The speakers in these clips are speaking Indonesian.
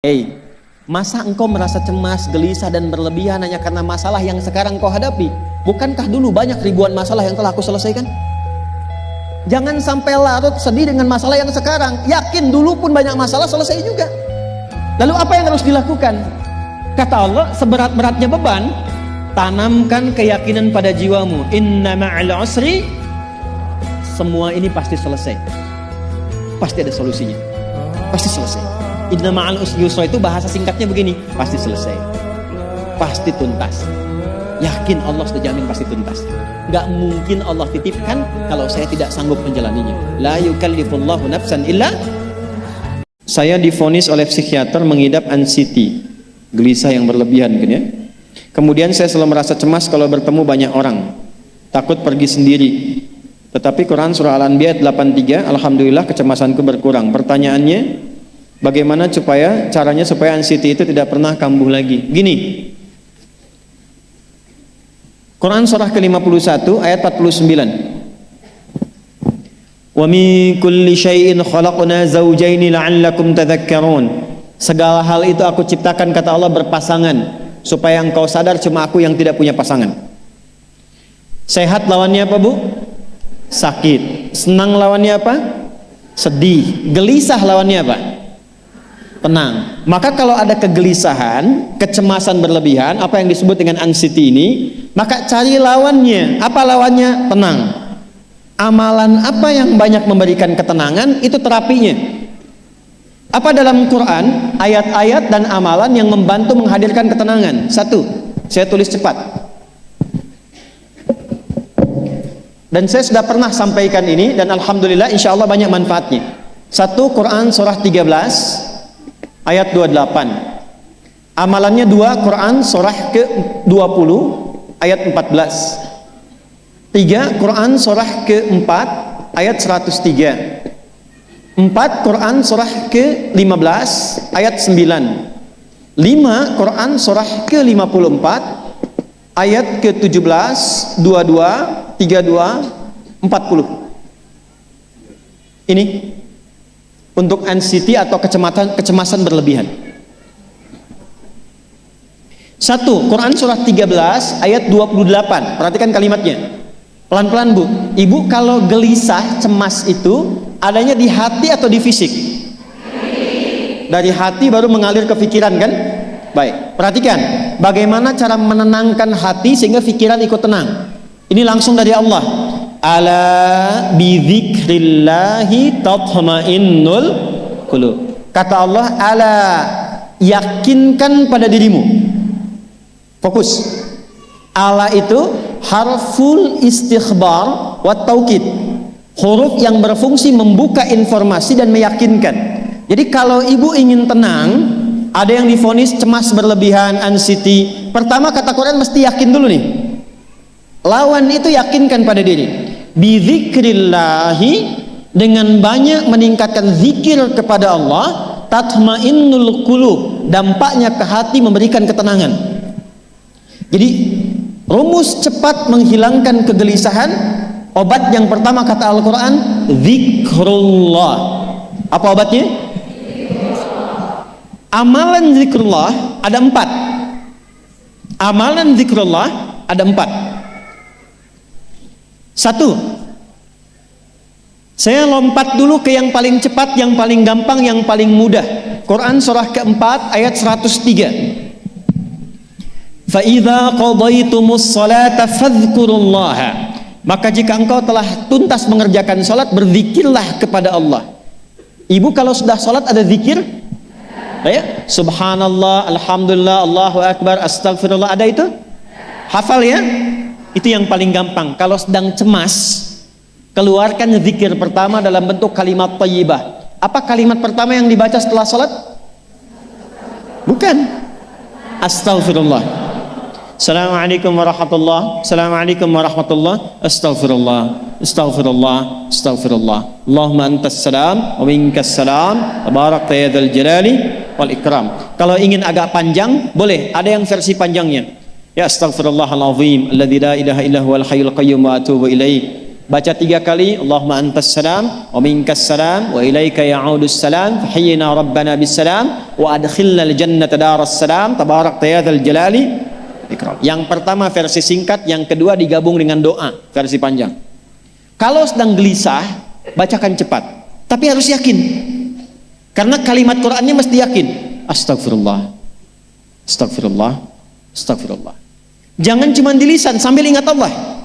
Hei, masa engkau merasa cemas, gelisah dan berlebihan hanya karena masalah yang sekarang kau hadapi? Bukankah dulu banyak ribuan masalah yang telah aku selesaikan? Jangan sampai larut sedih dengan masalah yang sekarang. Yakin dulu pun banyak masalah selesai juga. Lalu apa yang harus dilakukan? Kata Allah, seberat-beratnya beban, tanamkan keyakinan pada jiwamu. Inna ma'al usri, semua ini pasti selesai. Pasti ada solusinya. Pasti selesai. Inna ma'al usri yusra, itu bahasa singkatnya begini, pasti selesai, pasti tuntas. Yakin Allah sudah jamin pasti tuntas. Gak mungkin Allah titipkan kalau saya tidak sanggup menjalaninya. La yukallifullahu nafsan illa. Saya divonis oleh psikiater mengidap anxiety, gelisah yang berlebihan gitu ya. Kemudian saya selalu merasa cemas kalau bertemu banyak orang, takut pergi sendiri. Tetapi Quran surah Al-Anbiya 83, alhamdulillah kecemasanku berkurang. Pertanyaannya, bagaimana caranya supaya anxiety itu tidak pernah kambuh lagi? Gini, Quran surah ke-51 ayat 49. Wa min kulli syai'in khalaqna zawjaini la'allakum tadhakkarun. Segala hal itu aku ciptakan, kata Allah, berpasangan supaya engkau sadar cuma aku yang tidak punya pasangan. Sehat lawannya apa, Bu? Sakit. Senang lawannya apa? Sedih. Gelisah lawannya apa? Tenang. Maka kalau ada kegelisahan, kecemasan berlebihan, apa yang disebut dengan anxiety ini, maka cari lawannya. Apa lawannya? Tenang. Amalan apa yang banyak memberikan ketenangan, itu terapinya. Apa dalam Quran ayat-ayat dan amalan yang membantu menghadirkan ketenangan? Satu, saya tulis cepat, dan saya sudah pernah sampaikan ini, dan alhamdulillah insya Allah banyak manfaatnya. Satu, Quran surah 13 ayat 28. Amalannya dua, Quran surah ke-20 ayat 14. Tiga, Quran surah ke-4 ayat 103. 4, Quran surah ke-15 ayat 9. 5, Quran surah ke-54 ayat ke-17, 22, 32, 40. Ini untuk anxiety atau kecemasan berlebihan. 1, Quran surah 13 ayat 28. Perhatikan kalimatnya. Pelan-pelan, Bu. Ibu, kalau gelisah, cemas itu adanya di hati atau di fisik? Dari hati baru mengalir ke pikiran, kan? Baik, perhatikan bagaimana cara menenangkan hati sehingga pikiran ikut tenang. Ini langsung dari Allah. Ala bidzikrillahi tatma'innul qulub. Kata Allah, ala, yakinkan pada dirimu. Fokus. Ala itu harful istikhbar wa taukid, huruf yang berfungsi membuka informasi dan meyakinkan. Jadi kalau ibu ingin tenang, ada yang divonis cemas berlebihan, anxiety, pertama kata Quran mesti yakin dulu nih. Lawan itu yakinkan pada diri. Bidzikrillahi, dengan banyak meningkatkan zikir kepada Allah, tatmainnul qulub, dampaknya ke hati memberikan ketenangan. Jadi rumus cepat menghilangkan kegelisahan, obat yang pertama kata Al-Quran, zikrullah. Apa obatnya? Amalan zikrullah ada 4. Amalan zikrullah ada 4. 1, saya lompat dulu ke yang paling cepat, yang paling gampang, yang paling mudah. Quran surah ke-4 ayat 103. فَإِذَا قَضَيْتُمُ الصَّلَاةَ فَاذْكُرُوا اللَّهَ. Maka jika engkau telah tuntas mengerjakan salat, berzikirlah kepada Allah. Ibu kalau sudah salat ada zikir? Ya? Subhanallah, alhamdulillah, Allahu akbar, astagfirullah, ada itu? Hafal ya? Itu yang paling gampang. Kalau sedang cemas, keluarkan zikir pertama dalam bentuk kalimat thayyibah. Apa kalimat pertama yang dibaca setelah salat? Bukan astagfirullah. Assalamualaikum warahmatullah, Assalamualaikum warahmatullah, Astaghfirullah, Astaghfirullah, Astaghfirullah. Allahumma antas salam wa minkas salam, tabarakta ya dzal jalali wal ikram. Kalau ingin agak panjang, boleh, ada yang versi panjangnya. Ya astaghfirullahalazim alladzi la ilaha illa huwal hayyul qayyum wa atubu ilaih. Baca 3 kali, Allahumma antas salam wa minkas salam wa ilaika ya'udus salam fahayyina rabbana bis salam wa adkhilna al jannata daras salam tabarakta ya dzal jalali ikram. Yang pertama versi singkat, yang kedua digabung dengan doa versi panjang. Kalau sedang gelisah, bacakan cepat, tapi harus yakin. Karena kalimat Qur'annya mesti yakin. Astagfirullah, astagfirullah, astagfirullah. Jangan cuma di lisan sambil ingat Allah.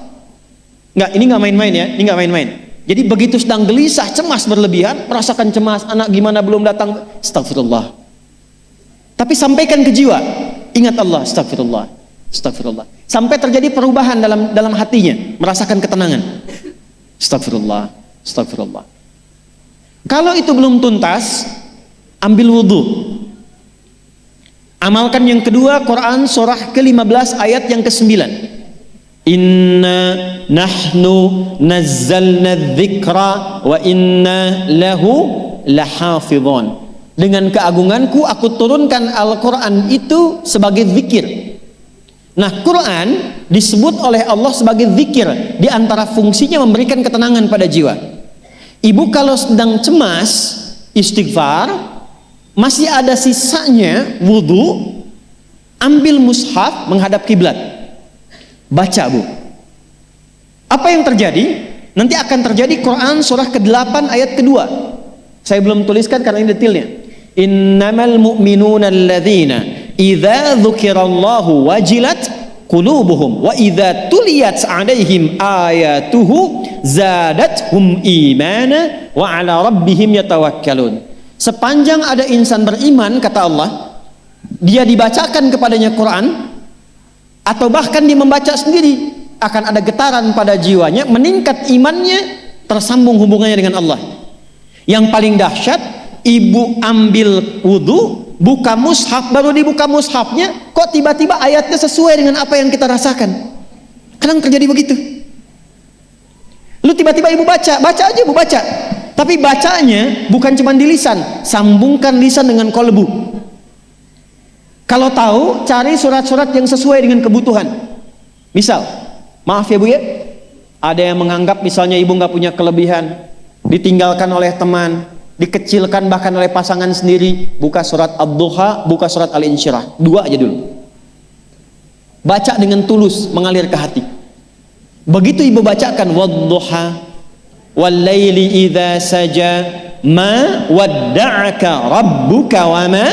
Enggak, ini enggak main-main ya, ini enggak main-main. Jadi begitu sedang gelisah, cemas berlebihan, merasakan cemas, anak gimana belum datang, astagfirullah. Tapi sampaikan ke jiwa, ingat Allah, astagfirullah, astagfirullah. Sampai terjadi perubahan dalam hatinya, merasakan ketenangan. Astagfirullah, astagfirullah. Kalau itu belum tuntas, ambil wudhu. Amalkan yang kedua, Quran surah ke-15 ayat yang ke-9. Inna nahnu nazzalna dzikra wa inna lahu lahafidhun. Dengan keagunganku aku turunkan Al-Quran itu sebagai zikir. Nah, Quran disebut oleh Allah sebagai zikir. Di antara fungsinya memberikan ketenangan pada jiwa. Ibu kalau sedang cemas, istighfar, masih ada sisanya wudhu, ambil mushaf menghadap kiblat. Baca, Bu. Apa yang terjadi? Nanti akan terjadi Quran surah ke-8 ayat kedua. Saya belum tuliskan karena ini detailnya. Innamal mu'minuna alladzina idza dzukirallahu wajilat qulubuhum wa idza tuliyat 'alaihim ayatuhu zadatuhum imana wa 'ala rabbihim yatawakkalun. Sepanjang ada insan beriman, kata Allah, dia dibacakan kepadanya Quran, atau bahkan dia membaca sendiri, akan ada getaran pada jiwanya, meningkat imannya, tersambung hubungannya dengan Allah. Yang paling dahsyat, ibu ambil wudhu, buka mushaf, baru dibuka mushafnya, kok tiba-tiba ayatnya sesuai dengan apa yang kita rasakan. Kadang terjadi begitu. Lu tiba-tiba ibu baca aja ibu baca, tapi bacanya bukan cuma di lisan, sambungkan lisan dengan kolbu. Kalau tahu, cari surat-surat yang sesuai dengan kebutuhan. Misal, maaf ya Bu ya, ada yang menganggap misalnya ibu nggak punya kelebihan, ditinggalkan oleh teman, dikecilkan bahkan oleh pasangan sendiri. Buka surat Ad-Duha, buka surat Al-Insyirah, 2 aja dulu. Baca dengan tulus, mengalir ke hati. Begitu ibu bacakan Wad-Duha wal-laili idza saja ma wadda'aka rabbuka wa ma.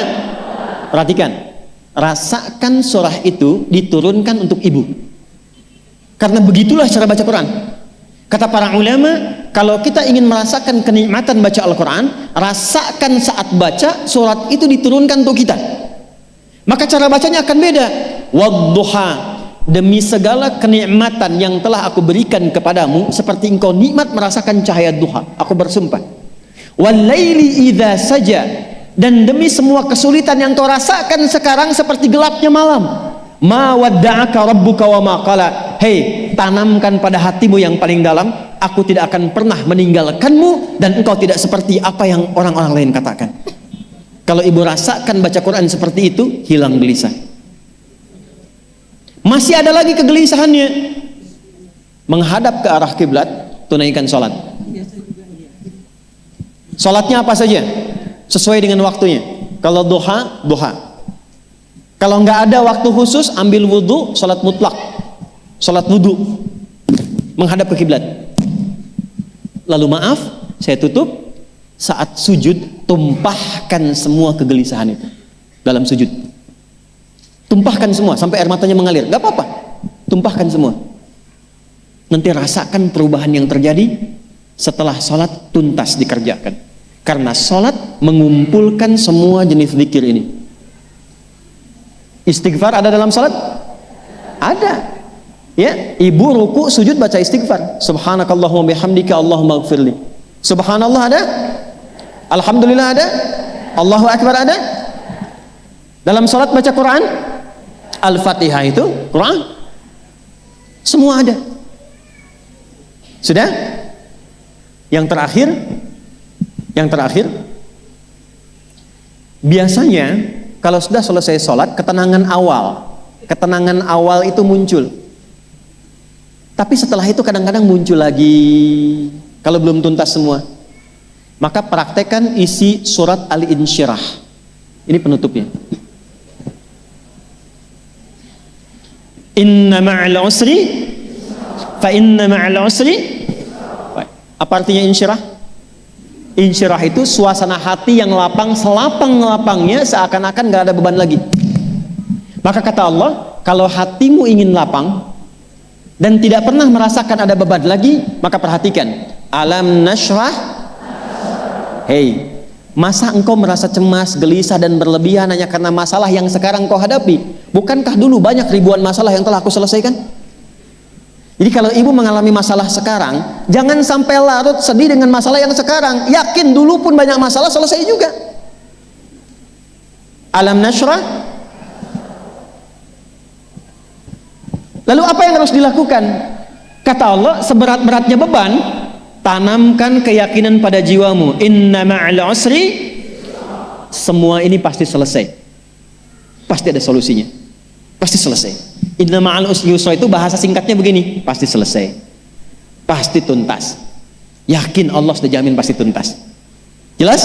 Perhatikan, rasakan surah itu diturunkan untuk ibu. Karena begitulah cara baca Quran. Kata para ulama, kalau kita ingin merasakan kenikmatan baca Al-Quran, rasakan saat baca surat itu diturunkan untuk kita. Maka cara bacanya akan beda. Wadduha, demi segala kenikmatan yang telah aku berikan kepadamu, seperti engkau nikmat merasakan cahaya duha, aku bersumpah. Wal-laili idza saja, dan demi semua kesulitan yang kau rasakan sekarang seperti gelapnya malam. Ma wadda'aka rabbuka wa ma qala. Hei, tanamkan pada hatimu yang paling dalam, aku tidak akan pernah meninggalkanmu dan engkau tidak seperti apa yang orang-orang lain katakan. Kalau ibu rasakan baca Quran seperti itu, hilang gelisah. Masih ada lagi kegelisahannya, menghadap ke arah kiblat, tunaikan sholat. Sholatnya apa saja? Sesuai dengan waktunya. Kalau duha, duha. Kalau nggak ada waktu khusus, ambil wudhu, sholat mutlak, sholat wudhu, menghadap ke kiblat. Lalu maaf, saya tutup. Saat sujud, tumpahkan semua kegelisahan itu dalam sujud. Tumpahkan semua sampai air matanya mengalir. Nggak apa-apa, tumpahkan semua. Nanti rasakan perubahan yang terjadi setelah sholat tuntas dikerjakan. Karena sholat mengumpulkan semua jenis zikir ini. Istighfar ada dalam sholat? Ada. Ya, ibu ruku sujud baca istighfar. Subhanakallahumma bihamdika Allahumma ighfirli. Subhanallah ada? Alhamdulillah ada? Allahu Akbar ada? Dalam sholat baca Quran? Al-Fatihah itu Quran. Semua ada. Sudah? Yang terakhir, biasanya kalau sudah selesai sholat, ketenangan awal itu muncul. Tapi setelah itu kadang-kadang muncul lagi kalau belum tuntas semua. Maka praktekkan isi surat Al-Insyirah. Ini penutupnya. Inna ma'al usri fa inna ma'al usri. Apa artinya insyirah? Insyirah itu suasana hati yang lapang, selapang-lapangnya seakan-akan gak ada beban lagi. Maka kata Allah, kalau hatimu ingin lapang dan tidak pernah merasakan ada beban lagi, maka perhatikan. Alam nashrah. Hei, masa engkau merasa cemas, gelisah dan berlebihan hanya karena masalah yang sekarang kau hadapi? Bukankah dulu banyak ribuan masalah yang telah aku selesaikan? Jadi kalau ibu mengalami masalah sekarang, jangan sampai larut sedih dengan masalah yang sekarang. Yakin dulu pun banyak masalah selesai juga. Alam nashrah. Lalu apa yang harus dilakukan? Kata Allah, seberat-beratnya beban, tanamkan keyakinan pada jiwamu. Inna ma'al usri. Semua ini pasti selesai. Pasti ada solusinya. Pasti selesai. Inna ma'al usri yusra itu bahasa singkatnya begini, pasti selesai. Pasti tuntas. Yakin Allah sudah jamin pasti tuntas. Jelas?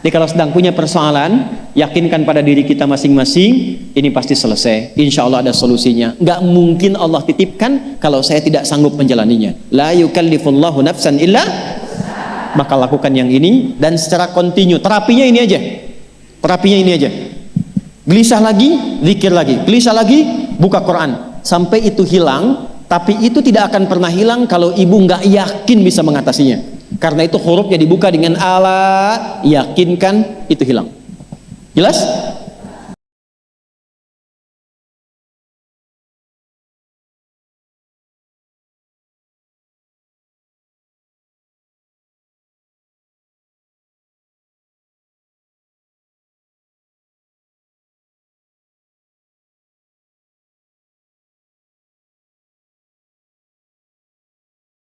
Jadi kalau sedang punya persoalan, yakinkan pada diri kita masing-masing, ini pasti selesai. Insya Allah ada solusinya. Nggak mungkin Allah titipkan kalau saya tidak sanggup menjalaninya. La yukallifullahu nafsan illa. Maka lakukan yang ini dan secara kontinu. Terapinya ini aja. Terapinya ini aja. Gelisah lagi, zikir lagi. Gelisah lagi, buka Quran. Sampai itu hilang. Tapi itu tidak akan pernah hilang kalau ibu nggak yakin bisa mengatasinya. Karena itu hurufnya dibuka dengan ala, yakinkan, itu hilang. Jelas?